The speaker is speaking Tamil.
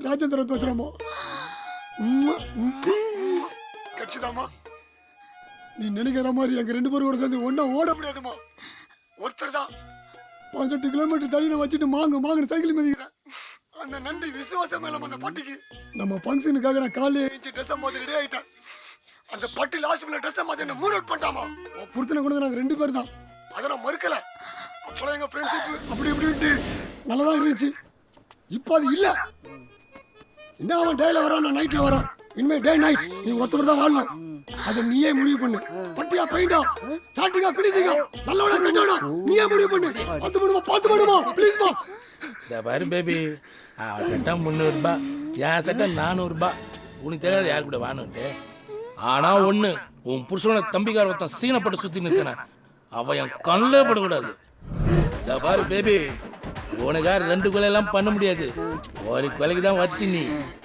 ராஜேந்திரன் பேசுறாமா? நீ நினைக்கிற மாதிரி எங்க 2 பேரும் கூட சேர்ந்து ஒன்னா ஓட முடியாதுமா. ஒருத்தர் தான் 18 கிலோமீட்டர் தள்ளின வச்சுட்டு மாங்க சைக்கிள் மிதிக்கிறேன். அந்த நன்றி விசுவாசம் மேல அந்த பட்டிக்கு நம்ம ஃபங்க்ஷனுக்காக நான் காலையில எழுந்து ட்ரெஸ் மாத்தி ரெடி ஆயிட்டேன். அந்த பட்டி லாஸ்ட் மினிட் ட்ரெஸ் மாத்தி என்ன மூட் அவுட் பண்ணிட்டாமா. புருஷனை கூட நாங்க 2 பேர் தான். அதை நான் மறுக்கல. அப்புறம் எங்க ஃப்ரெண்ட்ஷிப் அப்படி இப்படின்ட்டு நல்லதா இருந்துச்சு. இப்போ அது இல்ல. என்ன அவன் டேல வரான், நான் நைட்ல வரேன். இனிமே டே நைட் நீ ஒருத்தர் தான் வாழணும். அதை நீயே முடிவு பண்ணு. பட்டியா பெயிண்டா ஸ்டார்டிங்கா பினிஷிங்கா நல்லவனா கெட்டவனா நீயே முடிவு பண்ணு. 10 பண்ணுமா ப்ளீஸ்மா. இந்த பாரு பேபி, அவன் சட்டம் 300 ரூபாய், என் சட்டம் 400 ரூபாய். உனக்கு தெரியாது யாரு கூட வாணுன்ட்டு. ஆனா ஒண்ணு, உன் புருஷனோட தம்பிக்கார ஒருத்தன் சீனப்பட்டு சுத்தி நிற்கன, அவன் என் கண்ணில் படக்கூடாது. இந்த பாரு பேபி, உனக்கார 2 கொலை எல்லாம் பண்ண முடியாது. ஒரு கொலைக்கு தான் வத்தி நீ.